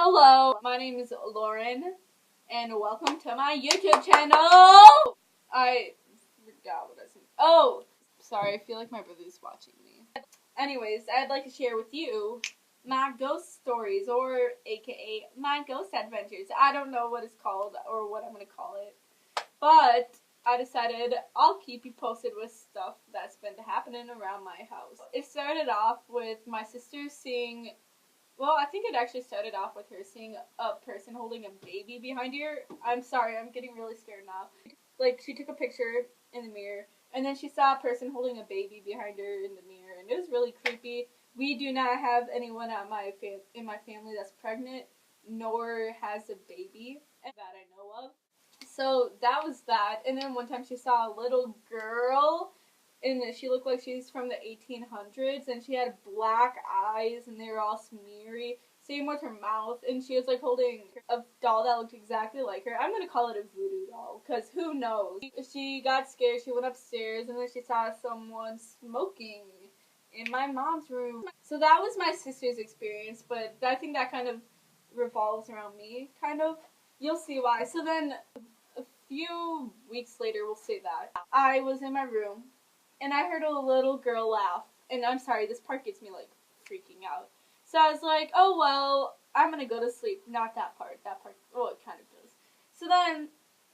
Hello, my name is Lauren, and welcome to my YouTube channel! I forgot what I said. Oh, sorry, I feel like my brother's watching me. Anyways, I'd like to share with you my ghost stories, or aka my ghost adventures. I don't know what it's called, or what I'm gonna call it, but I decided I'll keep you posted with stuff that's been happening around my house. It started off with my sister seeing... Well, I think it actually started off with her seeing a person holding a baby behind her. I'm sorry, I'm getting really scared now. Like, she took a picture in the mirror, and then she saw a person holding a baby behind her in the mirror, and it was really creepy. We do not have anyone at in my family that's pregnant, nor has a baby that I know of. So that was that, and then one time she saw a little girl, and she looked like she's from the 1800s, and she had black eyes, and they were all smeary. Same with her mouth, and she was like holding a doll that looked exactly like her. I'm gonna call it a voodoo doll, because who knows? She got scared, she went upstairs, and then she saw someone smoking in my mom's room. So that was my sister's experience, but I think that kind of revolves around me, kind of. You'll see why. So then, a few weeks later, we'll say that, I was in my room, and I heard a little girl laugh. And I'm sorry, this part gets me, like, freaking out. So I was like, oh, well, I'm gonna go to sleep. Not that part. That part, well, it kind of does. So then,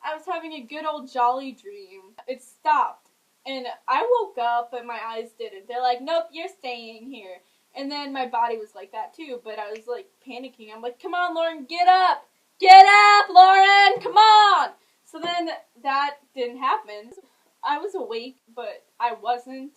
I was having a good old jolly dream. It stopped. And I woke up, but my eyes didn't. They're like, nope, you're staying here. And then my body was like that, too. But I was, like, panicking. I'm like, come on, Lauren, get up! Get up, Lauren! Come on! So then, that didn't happen. I was awake, but I wasn't.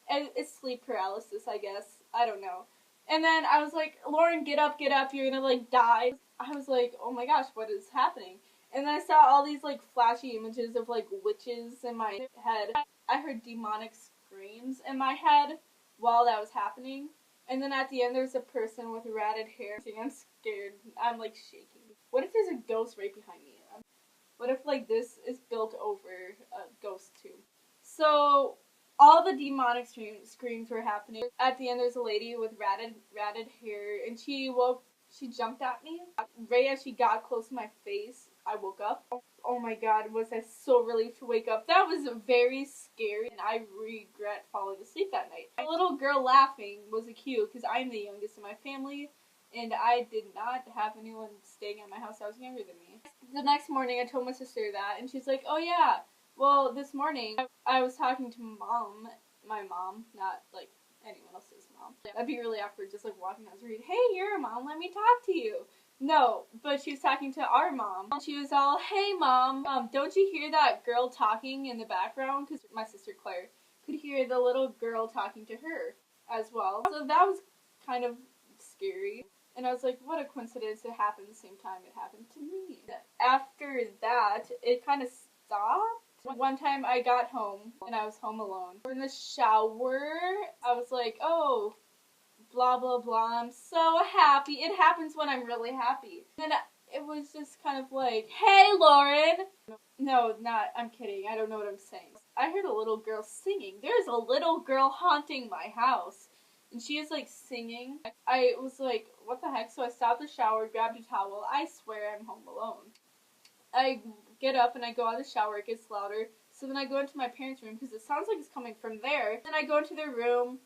It's sleep paralysis, I guess. I don't know. And then I was like, Lauren, get up, you're gonna, like, die. I was like, oh my gosh, what is happening? And then I saw all these, like, flashy images of, like, witches in my head. I heard demonic screams in my head while that was happening. And then at the end, there's a person with ratted hair. I'm scared. I'm, like, shaking. What if there's a ghost right behind me? What if, like, this is built over a ghost too? So, all the demonic screams were happening. At the end, there's a lady with ratted hair, and she jumped at me. Right as she got close to my face, I woke up. Oh my god, was I so relieved to wake up. That was very scary, and I regret falling asleep that night. A little girl laughing was a cue, because I'm the youngest in my family, and I did not have anyone staying at my house that was younger than me. The next morning, I told my sister that, and she's like, oh yeah, well, this morning, I was talking to my mom, not, like, anyone else's mom. That'd be really awkward, just, like, walking down the street, hey, you're a mom, let me talk to you. No, but she was talking to our mom. She was all, hey, mom, don't you hear that girl talking in the background? Because my sister Claire could hear the little girl talking to her as well. So that was kind of scary. And I was like, what a coincidence, it happened the same time it happened to me. After that, it kind of stopped. One time I got home, and I was home alone. In the shower, I was like, oh, blah, blah, blah, I'm so happy. It happens when I'm really happy. Then it was just kind of like, hey, Lauren. No, I'm kidding. I don't know what I'm saying. I heard a little girl singing. There's a little girl haunting my house. And she was, like, singing. I was like, what the heck? So I stopped the shower, grabbed a towel. I swear I'm home alone. I get up and I go out of the shower. It gets louder. So then I go into my parents' room because it sounds like it's coming from there. Then I go into their room.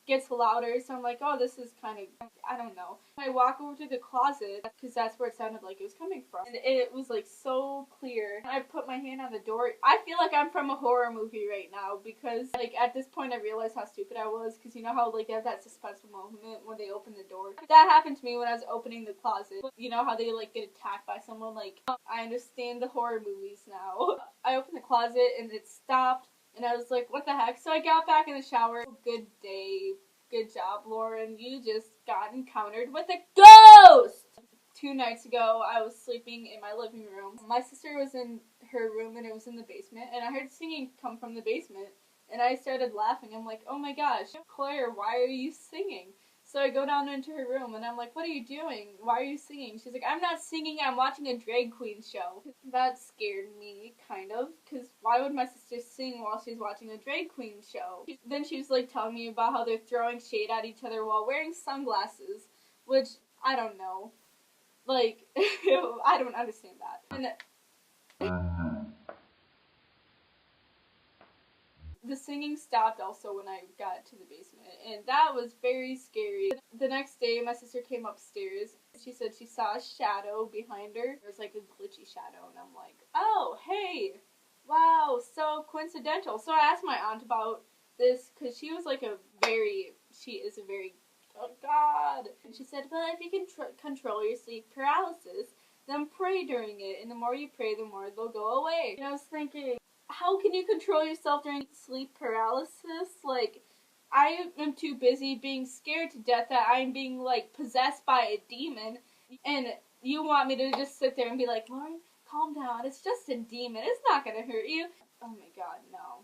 Gets louder. So I'm like, oh, this is kind of, I don't know. I walk over to the closet because that's where it sounded like it was coming from. And it was, like, so clear. I put my hand on the door. I feel like I'm from a horror movie right now because, like, at this point I realized how stupid I was because you know how, like, they have that suspenseful moment when they open the door? That happened to me when I was opening the closet. You know how they, like, get attacked by someone? Like, I understand the horror movies now. I opened the closet and it stopped. And I was like, what the heck? So I got back in the shower. Good day. Good job, Lauren. You just got encountered with a ghost! 2 nights ago, I was sleeping in my living room. My sister was in her room and it was in the basement. And I heard singing come from the basement. And I started laughing. I'm like, oh my gosh, Claire, why are you singing? So I go down into her room and I'm like, what are you doing? Why are you singing? She's like, I'm not singing, I'm watching a drag queen show. That scared me, kind of, because why would my sister sing while she's watching a drag queen show? Then she was like telling me about how they're throwing shade at each other while wearing sunglasses, which, I don't know. Like, I don't understand that. And the singing stopped also when I got to the basement, and that was very scary. The next day, my sister came upstairs. She said she saw a shadow behind her. It was like a glitchy shadow, and I'm like, oh, hey, wow, so coincidental. So I asked my aunt about this, because she was like she is a very, oh God. And she said, well, if you can control your sleep paralysis, then pray during it, and the more you pray, the more they'll go away. And I was thinking, how can you control yourself during sleep paralysis? Like, I am too busy being scared to death that I'm being, like, possessed by a demon, and you want me to just sit there and be like, Lauren, calm down, it's just a demon, it's not gonna hurt you. Oh my God, no.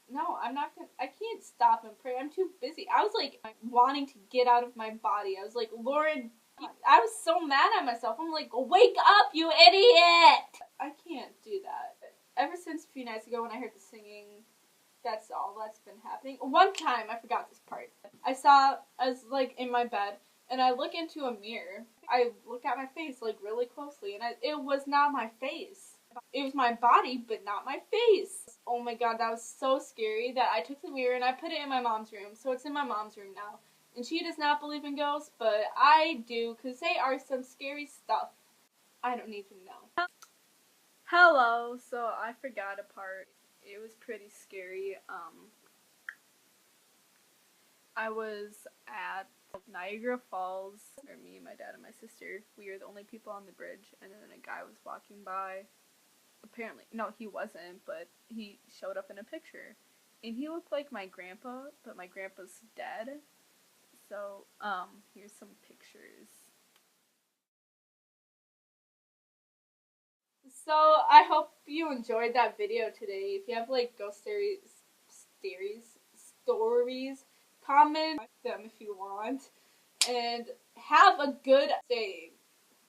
No, I'm not gonna, I can't stop and pray, I'm too busy. I was, like, wanting to get out of my body. I was like, Lauren, I was so mad at myself. I'm like, wake up, you idiot! I can't do that. Ever since a few nights ago when I heard the singing, that's all that's been happening. One time, I forgot this part. I was like in my bed, and I look into a mirror. I look at my face like really closely, and it was not my face. It was my body, but not my face. Oh my God, that was so scary that I took the mirror and I put it in my mom's room. So it's in my mom's room now. And she does not believe in ghosts, but I do, because they are some scary stuff. I don't even know. Hello, so I forgot a part. It was pretty scary. I was at Niagara Falls, or me, my dad, and my sister. We were the only people on the bridge, and then a guy was walking by. Apparently, no, he wasn't, but he showed up in a picture. And he looked like my grandpa, but my grandpa's dead. So, here's some pictures. So, I hope you enjoyed that video today. If you have, like, ghost stories, comment them if you want. And have a good day.